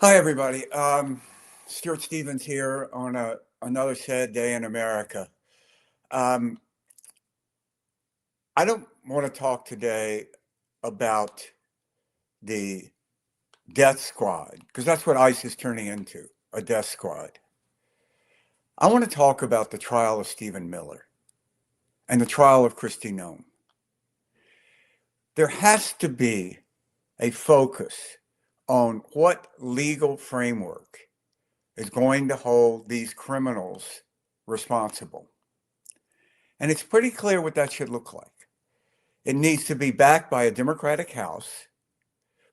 Hi, everybody. Stuart Stevens here on another sad day in America. Um, I don't want to talk today about the death squad, because that's what ICE is turning into, a death squad. I want to talk about the trial of Stephen Miller and the trial of Kristi Noem. There has to be a focus on what legal framework is going to hold these criminals responsible. And it's pretty clear what that should look like. It needs to be backed by a Democratic House,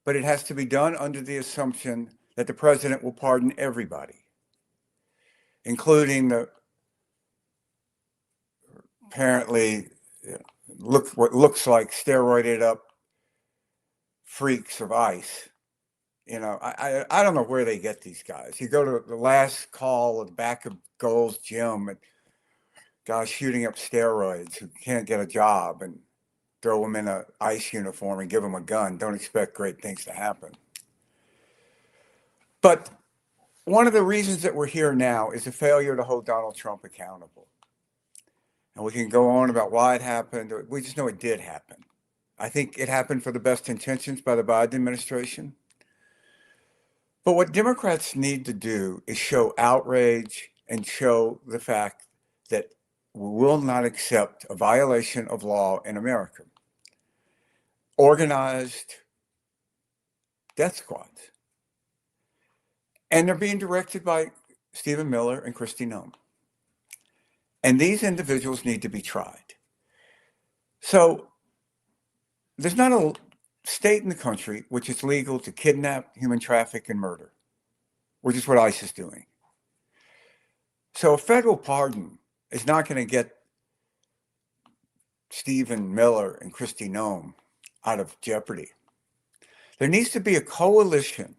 but it has to be done under the assumption that the president will pardon everybody, including the apparently what looks like steroided up freaks of ICE. I don't know where they get these guys. You go to the last call at the back of Gold's Gym, and guys shooting up steroids who can't get a job, and throw them in an ICE uniform and give them a gun. Don't expect great things to happen. But one of the reasons that we're here now is a failure to hold Donald Trump accountable. And we can go on about why it happened. We just know it did happen. I think it happened for the best intentions by the Biden administration. But what Democrats need to do is show outrage and show the fact that we will not accept a violation of law in America. Organized death squads. And they're being directed by Stephen Miller and Kristi Noem. And these individuals need to be tried. So there's not a state in the country which is legal to kidnap, human traffic, and murder, which is what ICE is doing. So a federal pardon is not going to get Stephen Miller and Kristi Noem out of jeopardy. There needs to be a coalition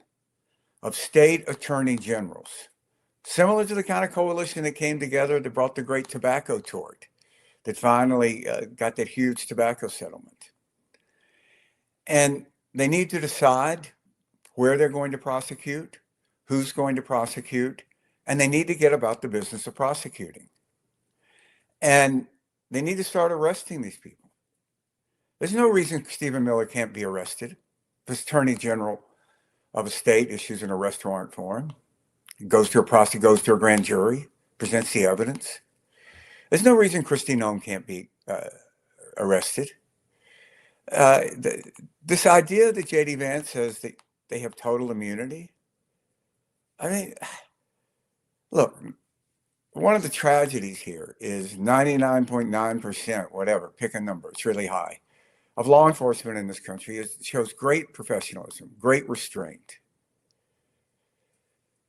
of state attorney generals, similar to the kind of coalition that came together that brought the great tobacco tort, that finally got that huge tobacco settlement. And they need to decide where they're going to prosecute, who's going to prosecute, and they need to get about the business of prosecuting. And they need to start arresting these people. There's no reason Stephen Miller can't be arrested. The attorney general of a state issues an arrest warrant for him. It goes to a grand jury, presents the evidence. There's no reason Kristi Noem can't be arrested. This idea that J.D. Vance says that they have total immunity. I mean, look, one of the tragedies here is 99.9%, whatever, pick a number, it's really high, of law enforcement in this country shows great professionalism, great restraint.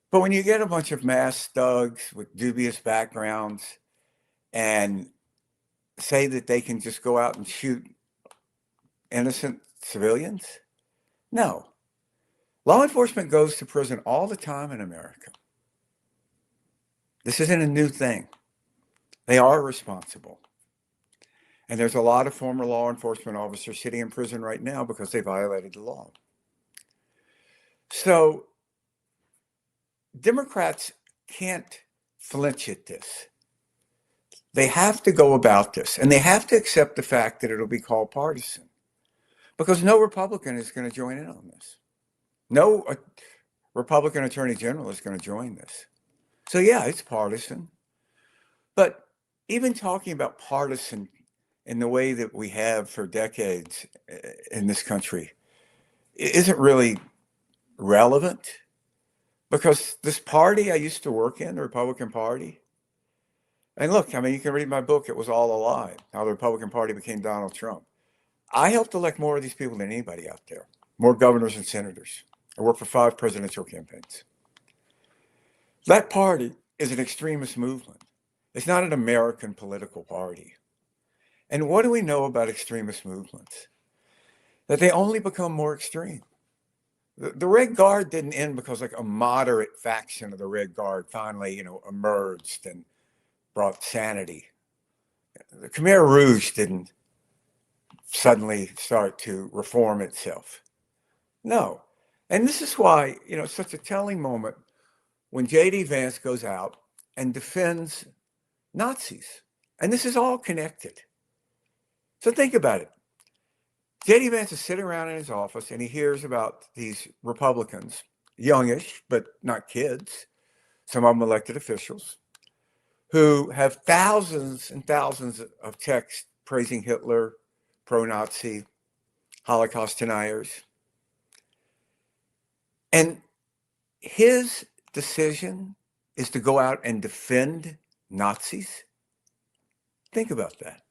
But when you get a bunch of mass thugs with dubious backgrounds and say that they can just go out and shoot innocent civilians, no. Law enforcement goes to prison all the time in America. This isn't a new thing. They are responsible. And there's a lot of former law enforcement officers sitting in prison right now because they violated the law. So Democrats can't flinch at this. They have to go about this, and they have to accept the fact that it'll be called partisan, because no Republican is going to join in on this. No Republican attorney general is going to join this. So yeah, it's partisan. But even talking about partisan in the way that we have for decades in this country isn't really relevant, because this party I used to work in, the Republican Party, and look, I mean, you can read my book, It Was All a Lie, How the Republican Party Became Donald Trump. I helped elect more of these people than anybody out there, more governors and senators. I worked for 5 presidential campaigns. That party is an extremist movement. It's not an American political party. And what do we know about extremist movements? That they only become more extreme. The Red Guard didn't end because like a moderate faction of the Red Guard finally, emerged and brought sanity. The Khmer Rouge didn't suddenly start to reform itself. No, And this is why, it's such a telling moment when J.D. Vance goes out and defends Nazis. And this is all connected. So think about it. J.D. Vance is sitting around in his office and he hears about these Republicans, youngish, but not kids, some of them elected officials, who have thousands and thousands of texts praising Hitler, pro-Nazi, Holocaust deniers. And his decision is to go out and defend Nazis. Think about that.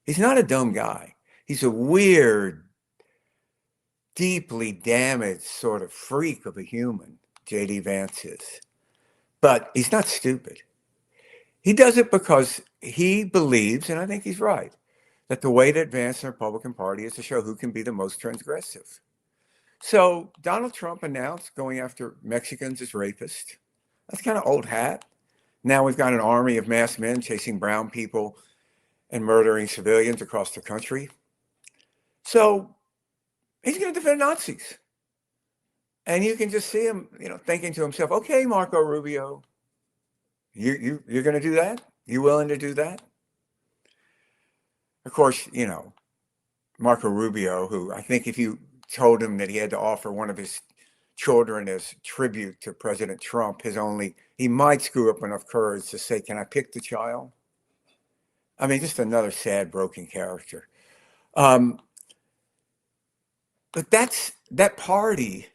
He's not a dumb guy. He's a weird, deeply damaged sort of freak of a human, J.D. Vance is. But he's not stupid. He does it because he believes, and I think he's right, that the way to advance the Republican Party is to show who can be the most transgressive. So Donald Trump announced going after Mexicans as rapists. That's kind of old hat. Now we've got an army of masked men chasing brown people and murdering civilians across the country. So he's going to defend Nazis. And you can just see him, thinking to himself, okay, Marco Rubio, you're going to do that? You willing to do that? Of course, Marco Rubio, who I think if you told him that he had to offer one of his children as tribute to President Trump, he might screw up enough courage to say, can I pick the child? I mean, just another sad, broken character. But that party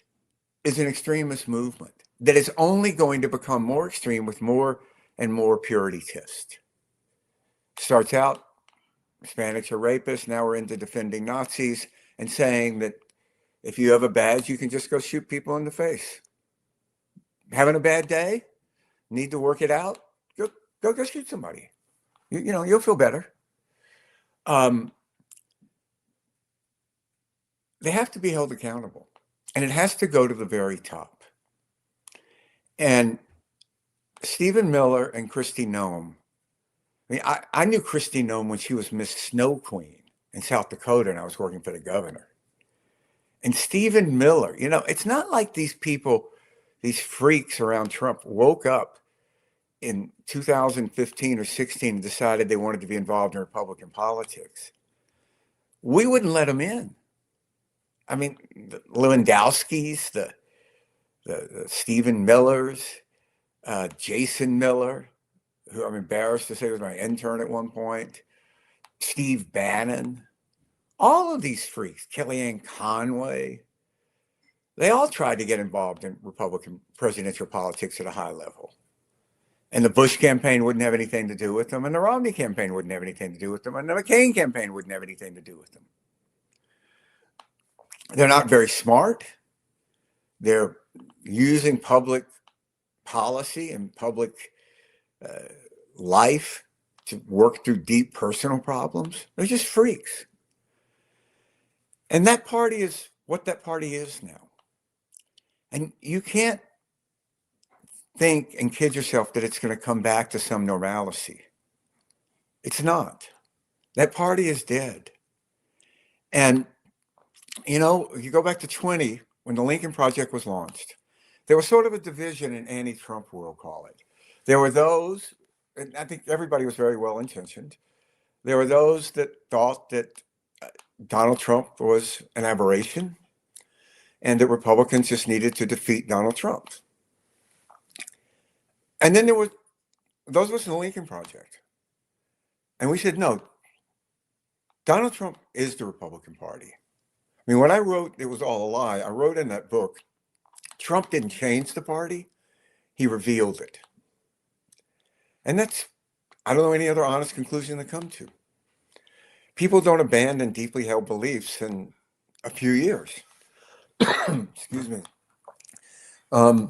is an extremist movement that is only going to become more extreme with more and more purity tests. Starts out, Hispanics are rapists. Now we're into defending Nazis and saying that if you have a badge, you can just go shoot people in the face. Having a bad day, need to work it out, go shoot somebody. You'll feel better. They have to be held accountable, and it has to go to the very top. And Stephen Miller and Kristi Noem. I mean, I knew Kristi Noem when she was Miss Snow Queen in South Dakota, and I was working for the governor. And Stephen Miller, it's not like these people, these freaks around Trump woke up in 2015 or 16 and decided they wanted to be involved in Republican politics. We wouldn't let them in. I mean, the Lewandowskis, the Stephen Millers, Jason Miller, who I'm embarrassed to say was my intern at one point, Steve Bannon, all of these freaks, Kellyanne Conway, they all tried to get involved in Republican presidential politics at a high level. And the Bush campaign wouldn't have anything to do with them, and the Romney campaign wouldn't have anything to do with them, and the McCain campaign wouldn't have anything to do with them. They're not very smart. They're using public policy and public life to work through deep personal problems. They're just freaks. And that party is what that party is now. And you can't think and kid yourself that it's going to come back to some normalcy. It's not. That party is dead. And, if you go back to 20, when the Lincoln Project was launched, there was sort of a division in anti-Trump, we'll call it. There were those, and I think everybody was very well intentioned. There were those that thought that Donald Trump was an aberration and that Republicans just needed to defeat Donald Trump. And then there were those of us in the Lincoln Project. And we said, no, Donald Trump is the Republican Party. I mean, when I wrote It Was All a Lie, I wrote in that book, Trump didn't change the party, he revealed it. And that's, I don't know any other honest conclusion to come to. People don't abandon deeply held beliefs in a few years. Excuse me. I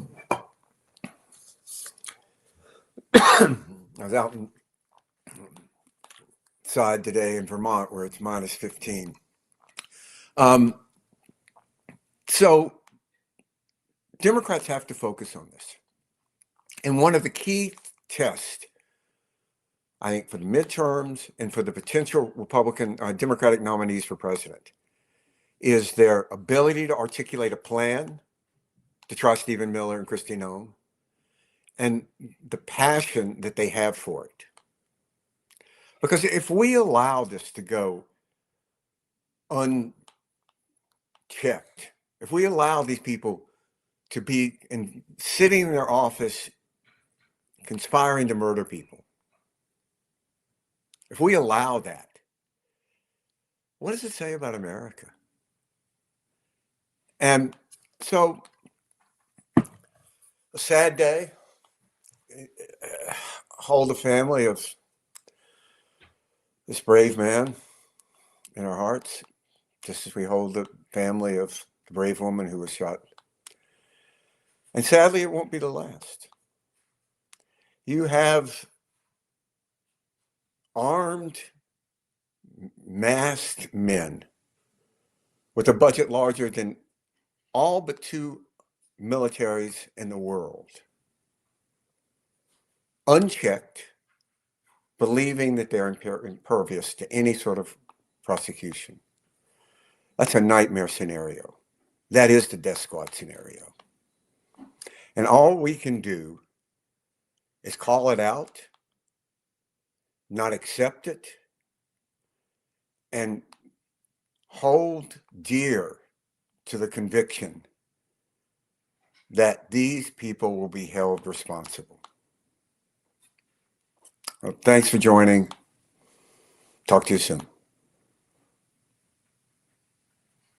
was out outside today in Vermont where it's minus 15. So Democrats have to focus on this. And one of the key tests, I think, for the midterms and for the potential Democratic nominees for president is their ability to articulate a plan to try Stephen Miller and Kristi Noem, and the passion that they have for it. Because if we allow this to go unchecked, if we allow these people to be sitting in their office conspiring to murder people, if we allow that, what does it say about America? And so, a sad day. Hold the family of this brave man in our hearts, just as we hold the family of the brave woman who was shot. And sadly, it won't be the last. You have armed, masked men with a budget larger than all but two militaries in the world, unchecked, believing that they're impervious to any sort of prosecution. That's a nightmare scenario. That is the death squad scenario. And all we can do is call it out, not accept it, and hold dear to the conviction that these people will be held responsible. Well, thanks for joining. Talk to you soon.